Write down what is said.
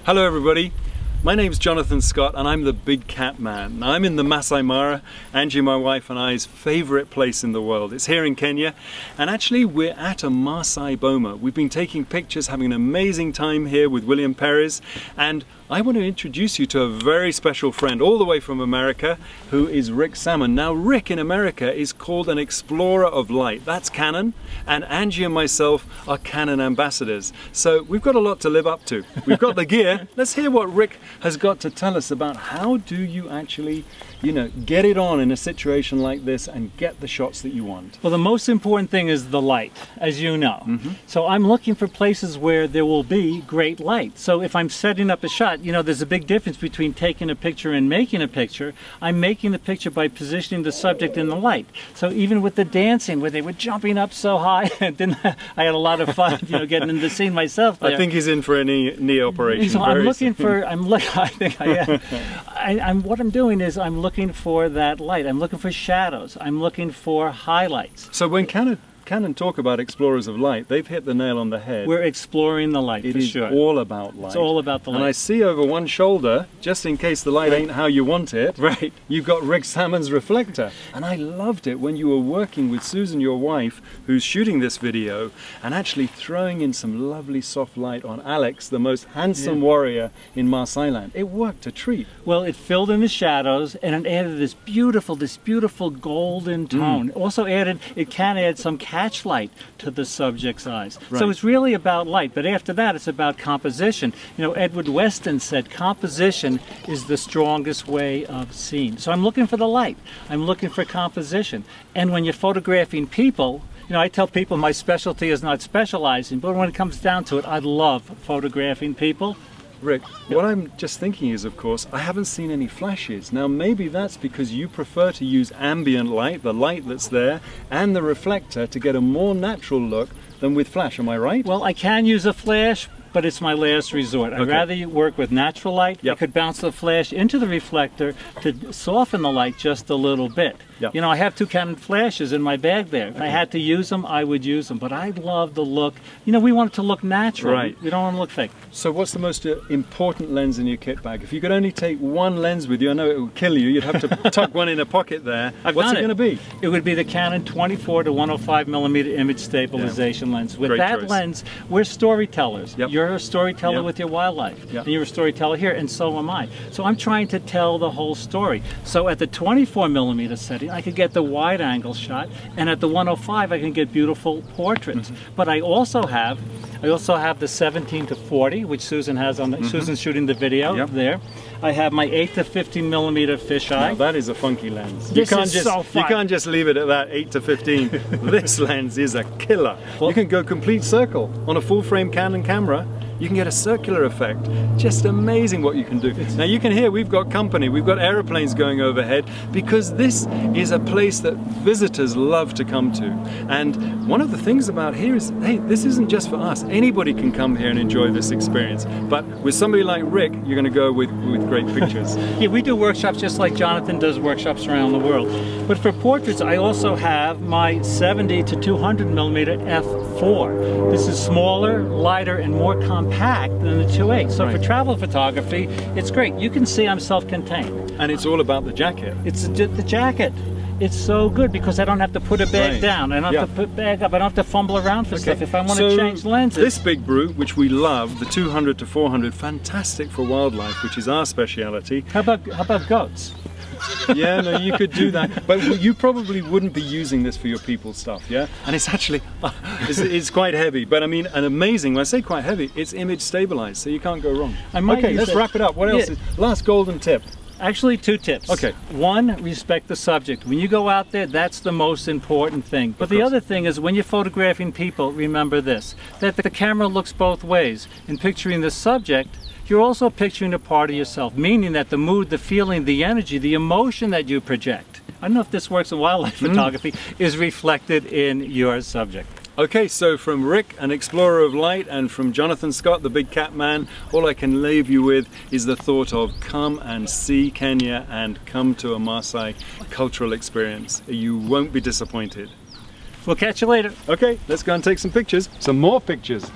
Hello everybody, my name's Jonathan Scott and I'm the Big Cat Man. I'm in the Masai Mara, Angie, my wife, and I's favorite place in the world. It's here in Kenya, and actually we're at a Masai Boma. We've been taking pictures, having an amazing time here with William Perez, and I want to introduce you to a very special friend all the way from America, who is Rick Sammon. Now Rick in America is called an explorer of light. That's Canon, and Angie and myself are Canon ambassadors. So we've got a lot to live up to. We've got the gear. Let's hear what Rick has got to tell us about how do you actually, get it on in a situation like this and get the shots that you want. Well, the most important thing is the light, as you know. So I'm looking for places where there will be great light. So if I'm setting up a shot, there's a big difference between taking a picture and making a picture. I'm making the picture by positioning the subject in the light. So even with the dancing, where they were jumping up so high, and then I had a lot of fun, getting in the scene myself there. I think he's in for a knee operation. So I'm looking for, I think I am. What I'm doing is I'm looking for that light. I'm looking for shadows. I'm looking for highlights. So when Canon talk about explorers of light, they've hit the nail on the head. We're exploring the light, for sure. It is all about light. It's all about the light. And I see over one shoulder, just in case the light ain't how you want it, right, you've got Rick Sammon's reflector. And I loved it when you were working with Susan, your wife, who's shooting this video, and actually throwing in some lovely soft light on Alex, the most handsome warrior in Maasai land. It worked a treat. Well, it filled in the shadows, and it added this beautiful golden tone. Also it can add some catch light to the subject's eyes. Right. So it's really about light, but after that it's about composition. Edward Weston said composition is the strongest way of seeing. So I'm looking for the light. I'm looking for composition. And when you're photographing people, I tell people my specialty is not specializing, but when it comes down to it, I love photographing people. Rick, what I'm just thinking is, of course, I haven't seen any flashes. Now maybe that's because you prefer to use ambient light, the light that's there, and the reflector to get a more natural look than with flash, am I right? Well, I can use a flash, but it's my last resort. I'd rather work with natural light. I could bounce the flash into the reflector to soften the light just a little bit. I have two Canon flashes in my bag there. If I had to use them, I would use them. But I love the look. We want it to look natural. Right. We don't want to look fake. So what's the most important lens in your kit bag? If you could only take one lens with you, I know it would kill you. You'd have to tuck one in a pocket there. What's it going to be? It would be the Canon 24 to 105mm image stabilization lens. With that lens, we're storytellers. You're a storyteller with your wildlife. And you're a storyteller here, and so am I. So I'm trying to tell the whole story. So at the 24mm setting, I could get the wide angle shot, and at the 105 I can get beautiful portraits. But I also have the 17 to 40, which Susan has on. Susan's shooting the video there. I have my 8 to 15mm fisheye. Now that is a funky lens. This is so fun. You can't just leave it at that 8 to 15. This lens is a killer. Well, you can go complete circle on a full frame Canon camera. You can get a circular effect. Just amazing what you can do. Now you can hear we've got company, we've got aeroplanes going overhead, because this is a place that visitors love to come to. And one of the things about here is, hey, this isn't just for us. Anybody can come here and enjoy this experience. But with somebody like Rick, you're going to go with great pictures. We do workshops just like Jonathan does workshops around the world. But for portraits, I also have my 70 to 200mm f4. This is smaller, lighter, and more compact than the 2.8. So for travel photography, it's great. You can see I'm self-contained. And it's all about the jacket. It's the jacket. It's so good because I don't have to put a bag down. I don't have to put a bag up. I don't have to fumble around for stuff if I want to change lenses. This big brute, which we love, the 200 to 400, fantastic for wildlife, which is our speciality. How about goats? Yeah, no, you could do that, but you probably wouldn't be using this for your people stuff, yeah? And it's actually, it's quite heavy, but I mean, amazing, when I say quite heavy, it's image stabilized, so you can't go wrong. Okay, let's wrap it up. What else is, last golden tip? Actually, 2 tips. Okay. One, respect the subject. When you go out there, that's the most important thing. But the other thing is, when you're photographing people, remember this, that the camera looks both ways. In picturing the subject, you're also picturing a part of yourself, meaning that the mood, the feeling, the energy, the emotion that you project, I don't know if this works in wildlife photography, is reflected in your subject. Okay, so from Rick, an explorer of light, and from Jonathan Scott, the Big Cat Man, all I can leave you with is the thought of come and see Kenya and come to a Maasai cultural experience. You won't be disappointed. We'll catch you later. Okay, let's go and take some pictures, some more pictures.